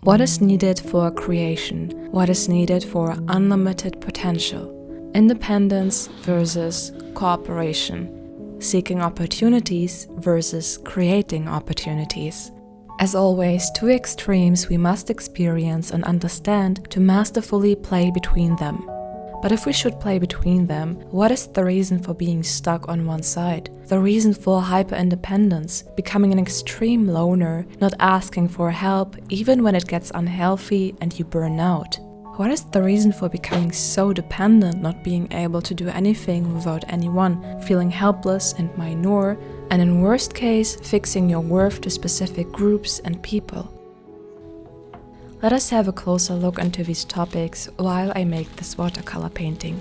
What is needed for creation? What is needed for unlimited potential? Independence versus cooperation. Seeking opportunities versus creating opportunities. As always, two extremes we must experience and understand to masterfully play between them. But if we should play between them, what is the reason for being stuck on one side? The reason for hyper-independence, becoming an extreme loner, not asking for help even when it gets unhealthy and you burn out? What is the reason for becoming so dependent, not being able to do anything without anyone, feeling helpless and minor, and in worst case, fixing your worth to specific groups and people? Let us have a closer look into these topics while I make this watercolor painting.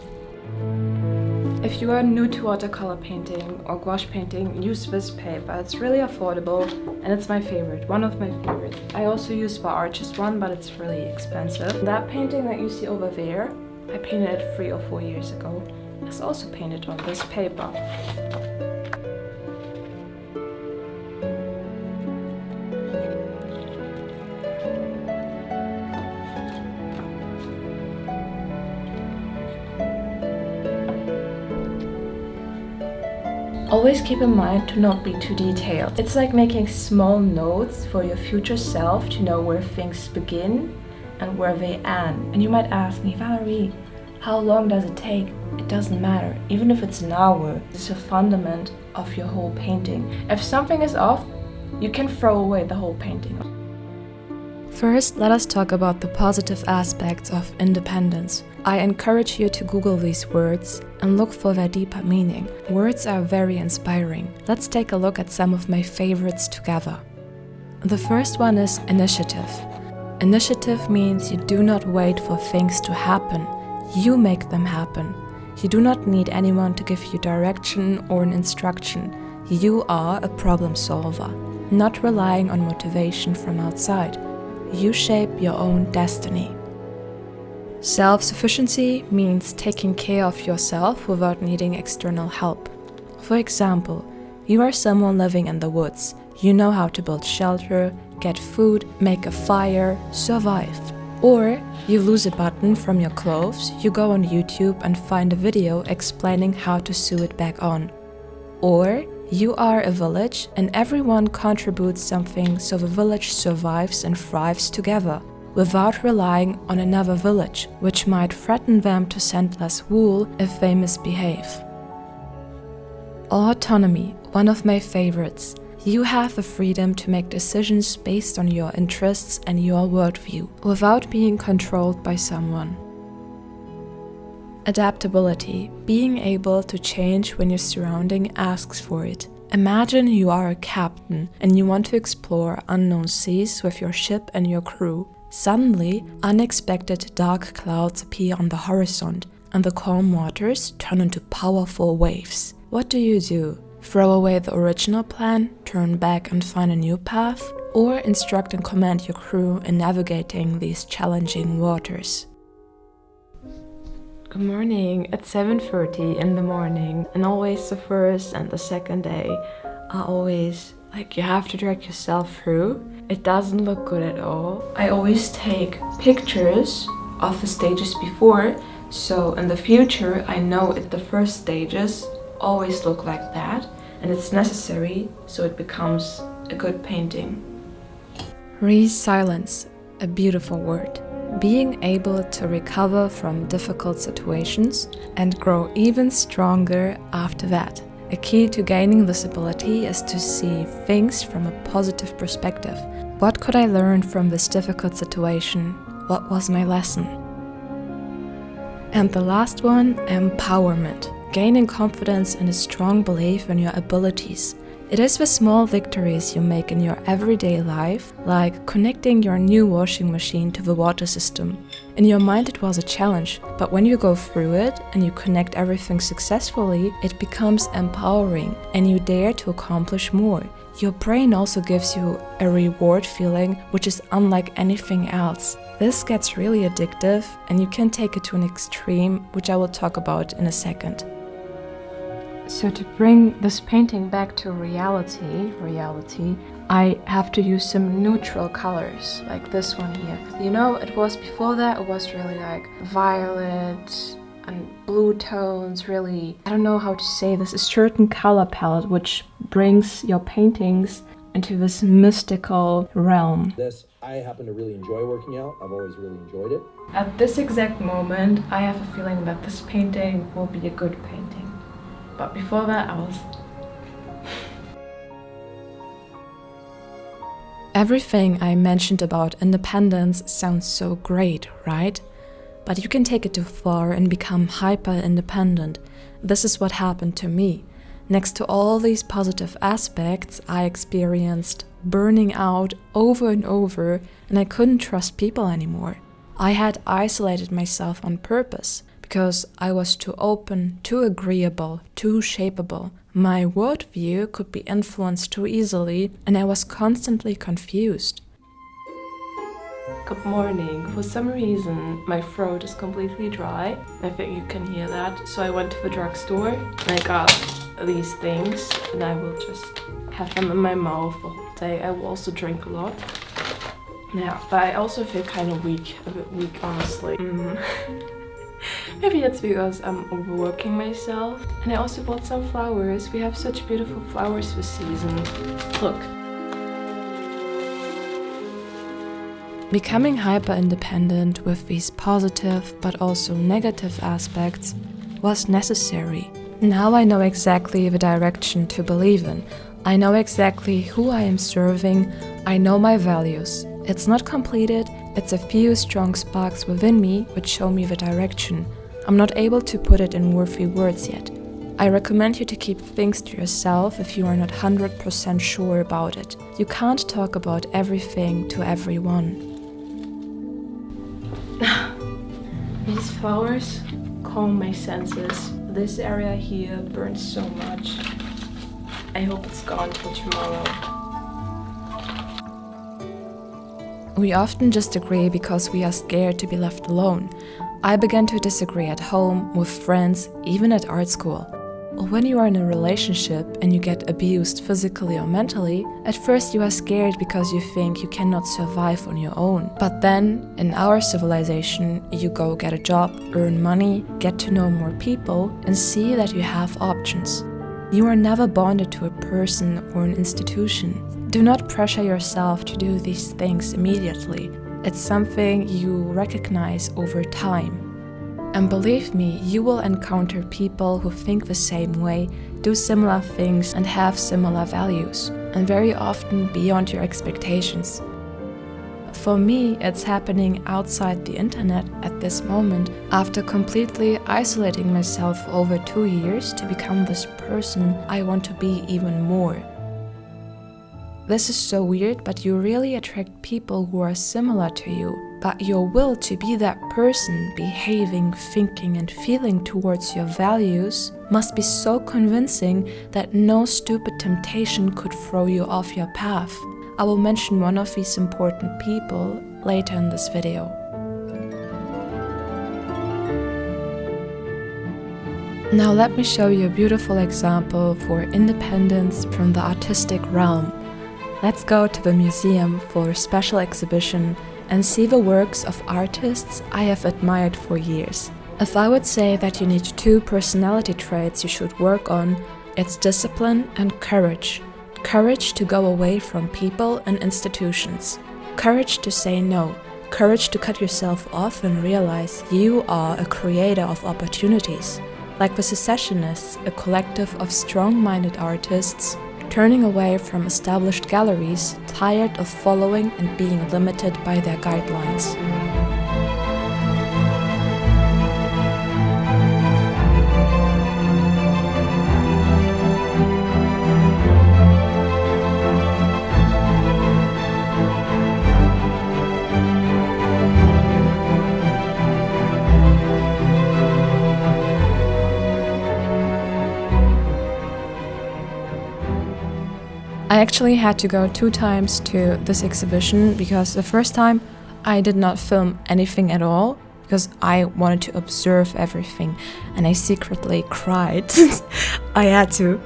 If you are new to watercolor painting or gouache painting, use this paper. It's really affordable and it's my favorite, one of my favorites. I also use the artist one, but it's really expensive. That painting that you see over there, I painted it 3 or 4 years ago. It's also painted on this paper. Always keep in mind to not be too detailed. It's like making small notes for your future self to know where things begin and where they end. And you might ask me, Valerie, how long does it take? It doesn't matter. Even if it's an hour, it's a fundament of your whole painting. If something is off, you can throw away the whole painting. First, let us talk about the positive aspects of independence. I encourage you to Google these words and look for their deeper meaning. Words are very inspiring. Let's take a look at some of my favorites together. The first one is initiative. Initiative means you do not wait for things to happen. You make them happen. You do not need anyone to give you direction or an instruction. You are a problem solver, not relying on motivation from outside. You shape your own destiny. Self-sufficiency means taking care of yourself without needing external help. For example, you are someone living in the woods. You know how to build shelter, get food, make a fire, survive. Or you lose a button from your clothes, you go on YouTube and find a video explaining how to sew it back on. Or you are a village and everyone contributes something so the village survives and thrives together, without relying on another village, which might threaten them to send less wool if they misbehave. Autonomy, one of my favorites. You have the freedom to make decisions based on your interests and your worldview, without being controlled by someone. Adaptability, being able to change when your surrounding asks for it. Imagine you are a captain and you want to explore unknown seas with your ship and your crew. Suddenly, unexpected dark clouds appear on the horizon and the calm waters turn into powerful waves. What do? Throw away the original plan, turn back and find a new path? Or instruct and command your crew in navigating these challenging waters? Good morning, it's 7:30 in the morning, and always the first and the second day are always like you have to drag yourself through. It doesn't look good at all. I always take pictures of the stages before, so in the future I know if the first stages always look like that, and it's necessary so it becomes a good painting. Resilience, a beautiful word. Being able to recover from difficult situations and grow even stronger after that. A key to gaining this ability is to see things from a positive perspective. What could I learn from this difficult situation? What was my lesson? And the last one, empowerment. Gaining confidence and a strong belief in your abilities. It is the small victories you make in your everyday life, like connecting your new washing machine to the water system. In your mind it was a challenge, but when you go through it and you connect everything successfully, it becomes empowering and you dare to accomplish more. Your brain also gives you a reward feeling which is unlike anything else. This gets really addictive and you can take it to an extreme, which I will talk about in a second. So to bring this painting back to reality, I have to use some neutral colors, like this one here. You know, it was before that, it was really like violet and blue tones, really, I don't know how to say this, a certain color palette which brings your paintings into this mystical realm. I happen to really enjoy working out. I've always really enjoyed it. At this exact moment, I have a feeling that this painting will be a good painting. But before that, I was... Everything I mentioned about independence sounds so great, right? But you can take it too far and become hyper-independent. This is what happened to me. Next to all these positive aspects, I experienced burning out over and over, and I couldn't trust people anymore. I had isolated myself on purpose, because I was too open, too agreeable, too shapeable. My worldview could be influenced too easily, and I was constantly confused. Good morning. For some reason, my throat is completely dry. I think you can hear that. So I went to the drugstore and I got these things, and I will just have them in my mouth the whole day. I will also drink a lot. Yeah, but I also feel kind of weak, a bit weak, honestly. Maybe it's because I'm overworking myself. And I also bought some flowers. We have such beautiful flowers this season. Look. Becoming hyper-independent with these positive but also negative aspects was necessary. Now I know exactly the direction to believe in. I know exactly who I am serving. I know my values. It's not completed, it's a few strong sparks within me which show me the direction. I'm not able to put it in worthy words yet. I recommend you to keep things to yourself if you are not 100% sure about it. You can't talk about everything to everyone. These flowers calm my senses. This area here burns so much. I hope it's gone till tomorrow. We often disagree because we are scared to be left alone. I began to disagree at home, with friends, even at art school. When you are in a relationship and you get abused physically or mentally, at first you are scared because you think you cannot survive on your own. But then, in our civilization, you go get a job, earn money, get to know more people, and see that you have options. You are never bonded to a person or an institution. Do not pressure yourself to do these things immediately. It's something you recognize over time. And believe me, you will encounter people who think the same way, do similar things and have similar values, and very often beyond your expectations. For me, it's happening outside the internet at this moment, after completely isolating myself over 2 years to become this person I want to be even more. This is so weird, but you really attract people who are similar to you. But your will to be that person, behaving, thinking and feeling towards your values, must be so convincing that no stupid temptation could throw you off your path. I will mention one of these important people later in this video. Now let me show you a beautiful example for independence from the artistic realm. Let's go to the museum for a special exhibition and see the works of artists I have admired for years. If I would say that you need 2 personality traits you should work on, it's discipline and courage. Courage to go away from people and institutions. Courage to say no. Courage to cut yourself off and realize you are a creator of opportunities. Like the Secessionists, a collective of strong-minded artists, turning away from established galleries, tired of following and being limited by their guidelines. I actually had to go 2 times to this exhibition because the first time I did not film anything at all. because I wanted to observe everything, and I secretly cried. I had to.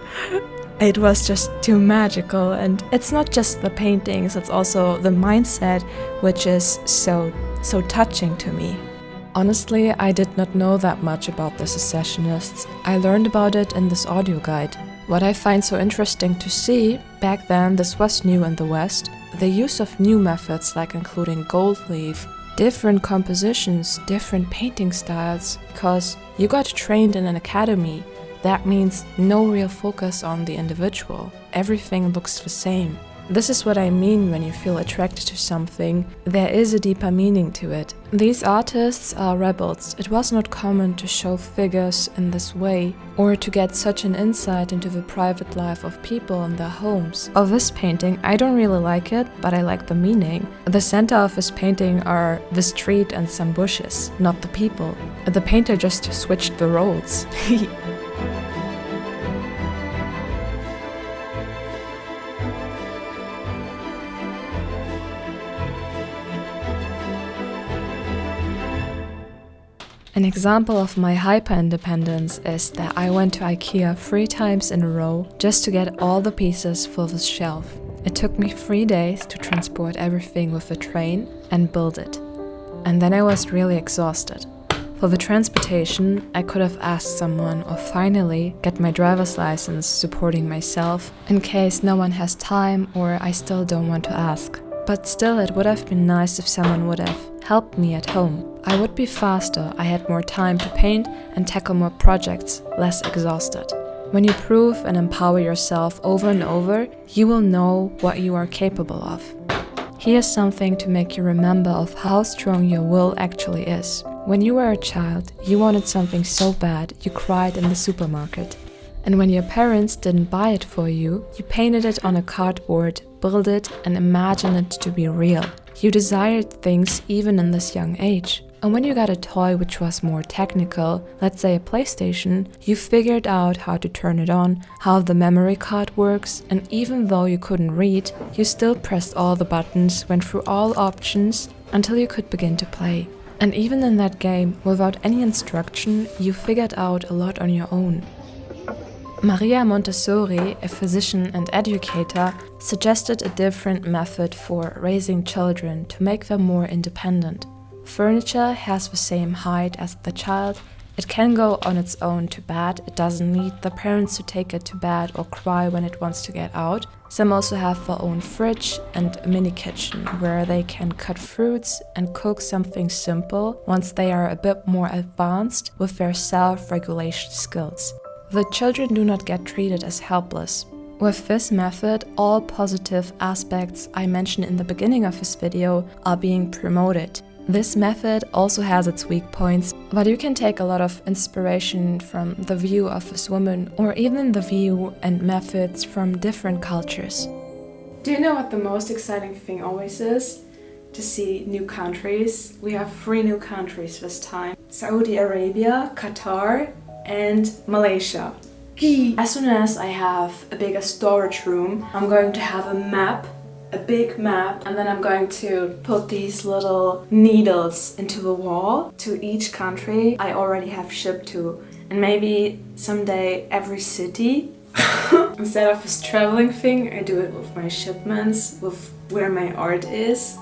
It was just too magical, and it's not just the paintings, it's also the mindset, which is so touching to me. Honestly, I did not know that much about the secessionists. I learned about it in this audio guide. What I find so interesting to see, back then this was new in the West, the use of new methods like including gold leaf, different compositions, different painting styles, because you got trained in an academy. That means no real focus on the individual. Everything looks the same. This is what I mean when you feel attracted to something. There is a deeper meaning to it. These artists are rebels. It was not common to show figures in this way or to get such an insight into the private life of people in their homes. Of this painting, I don't really like it, but I like the meaning. The center of this painting are the street and some bushes, not the people. The painter just switched the roles. An example of my hyper-independence is that I went to IKEA 3 times in a row just to get all the pieces for this shelf. It took me 3 days to transport everything with a train and build it. And then I was really exhausted. For the transportation, I could have asked someone or finally get my driver's license supporting myself in case no one has time or I still don't want to ask. But still, it would have been nice if someone would have helped me at home. I would be faster, I had more time to paint and tackle more projects, less exhausted. When you prove and empower yourself over and over, you will know what you are capable of. Here's something to make you remember of how strong your will actually is. When you were a child, you wanted something so bad, you cried in the supermarket. And when your parents didn't buy it for you, you painted it on a cardboard, built it and imagined it to be real. You desired things even in this young age. And when you got a toy which was more technical, let's say a PlayStation, you figured out how to turn it on, how the memory card works, and even though you couldn't read, you still pressed all the buttons, went through all options until you could begin to play. And even in that game, without any instruction, you figured out a lot on your own. Maria Montessori, a physician and educator, suggested a different method for raising children to make them more independent. Furniture has the same height as the child. It can go on its own to bed. It doesn't need the parents to take it to bed or cry when it wants to get out. Some also have their own fridge and a mini kitchen where they can cut fruits and cook something simple once they are a bit more advanced with their self-regulation skills. The children do not get treated as helpless. With this method, all positive aspects I mentioned in the beginning of this video are being promoted. This method also has its weak points, but you can take a lot of inspiration from the view of this woman or even the view and methods from different cultures. Do you know what the most exciting thing always is? To see new countries. We have 3 new countries this time: Saudi Arabia, Qatar, and Malaysia. As soon as I have a bigger storage room, I'm going to have a big map, and then I'm going to put these little needles into the wall to each country I already have shipped to, and maybe someday every city. Instead of this traveling thing, I do it with my shipments, with where my art is.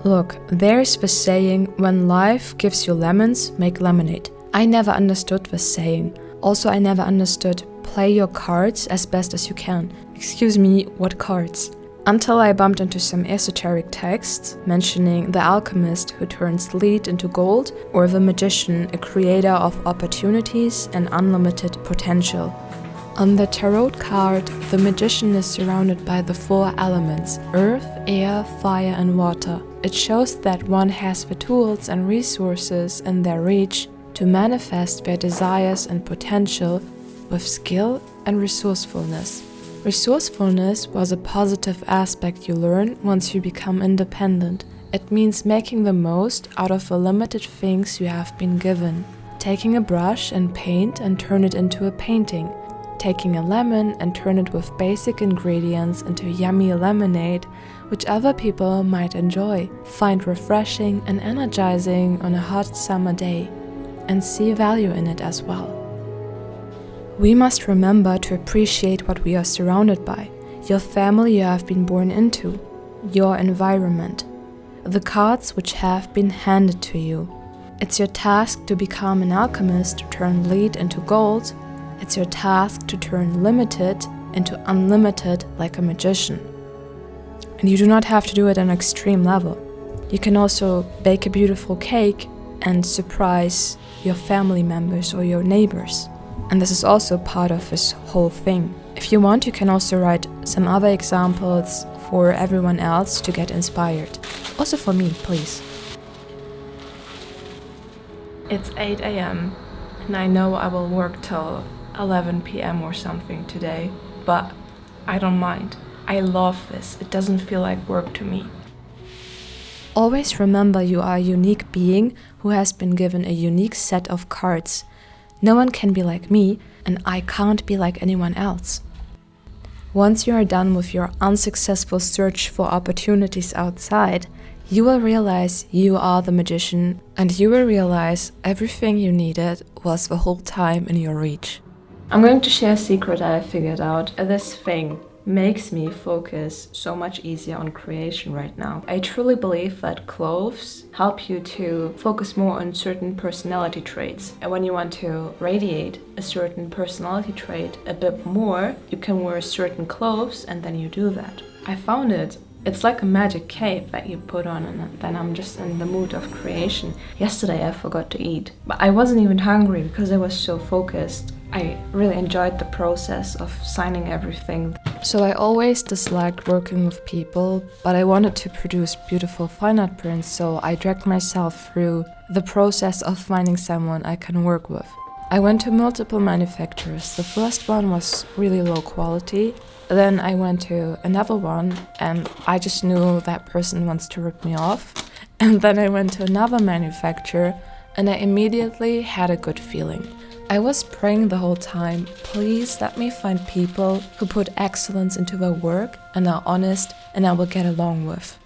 Look, there's the saying, when life gives you lemons, make lemonade. I never understood this saying. Also, I never understood play your cards as best as you can. Excuse me, what cards? Until I bumped into some esoteric texts mentioning the alchemist who turns lead into gold, or the magician, a creator of opportunities and unlimited potential. On the tarot card, the magician is surrounded by the 4 elements: earth, air, fire and water. It shows that one has the tools and resources in their reach to manifest their desires and potential with skill and resourcefulness. Resourcefulness was a positive aspect you learn once you become independent. It means making the most out of the limited things you have been given. Taking a brush and paint and turn it into a painting. Taking a lemon and turn it with basic ingredients into yummy lemonade which other people might enjoy, find refreshing and energizing on a hot summer day, and see value in it as well. We must remember to appreciate what we are surrounded by, your family you have been born into, your environment, the cards which have been handed to you. It's your task to become an alchemist, to turn lead into gold. It's your task to turn limited into unlimited like a magician. And you do not have to do it at an extreme level. You can also bake a beautiful cake and surprise your family members or your neighbors. And this is also part of this whole thing. If you want, you can also write some other examples for everyone else to get inspired. Also for me, please. It's 8 a.m. and I know I will work till 11 p.m. or something today, but I don't mind. I love this. It doesn't feel like work to me. Always remember you are a unique being who has been given a unique set of cards. No one can be like me, and I can't be like anyone else. Once you are done with your unsuccessful search for opportunities outside, you will realize you are the magician, and you will realize everything you needed was the whole time in your reach. I'm going to share a secret I figured out. This thing makes me focus so much easier on creation right now. I truly believe that clothes help you to focus more on certain personality traits. And when you want to radiate a certain personality trait a bit more, you can wear certain clothes and then you do that. I found it's like a magic cape that you put on and then I'm just in the mood of creation. Yesterday I forgot to eat, but I wasn't even hungry because I was so focused. I really enjoyed the process of signing everything. So I always disliked working with people, but I wanted to produce beautiful fine art prints, so I dragged myself through the process of finding someone I can work with. I went to multiple manufacturers. The first one was really low quality. Then I went to another one and I just knew that person wants to rip me off. And then I went to another manufacturer and I immediately had a good feeling. I was praying the whole time, please let me find people who put excellence into their work and are honest and I will get along with.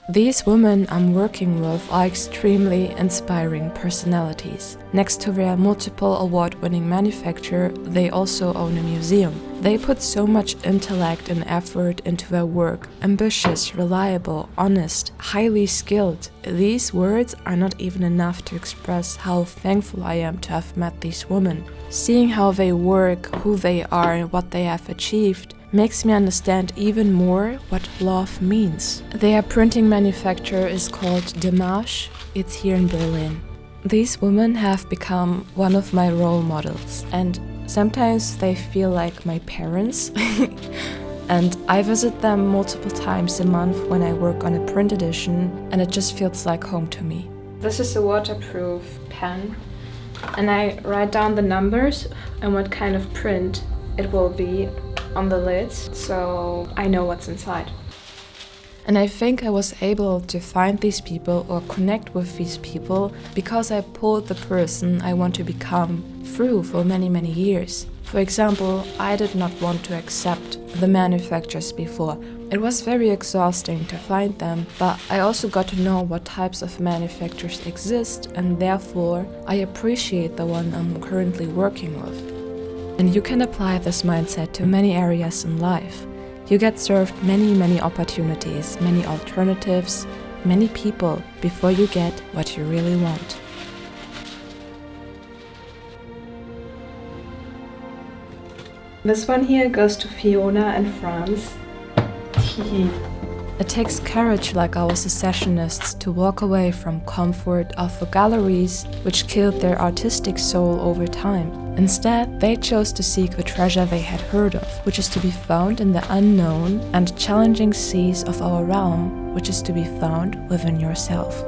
These women I'm working with are extremely inspiring personalities. Next to their multiple award-winning manufacturer, they also own a museum. They put so much intellect and effort into their work. Ambitious, reliable, honest, highly skilled. These words are not even enough to express how thankful I am to have met these women. Seeing how they work, who they are and what they have achieved makes me understand even more what love means. Their printing manufacturer is called Démarche. It's here in Berlin. These women have become one of my role models and sometimes they feel like my parents. And I visit them multiple times a month when I work on a print edition and it just feels like home to me. This is a waterproof pen and I write down the numbers and what kind of print it will be on the lids, so I know what's inside. And I think I was able to find these people or connect with these people because I pulled the person I want to become through for many, many years. For example, I did not want to accept the manufacturers before. It was very exhausting to find them, but I also got to know what types of manufacturers exist and therefore I appreciate the one I'm currently working with. And you can apply this mindset to many areas in life. You get served many opportunities, many alternatives, many people before you get what you really want. This one here goes to Fiona in France. It takes courage like our secessionists to walk away from comfort of the galleries which killed their artistic soul over time. Instead, they chose to seek the treasure they had heard of, which is to be found in the unknown and challenging seas of our realm, which is to be found within yourself.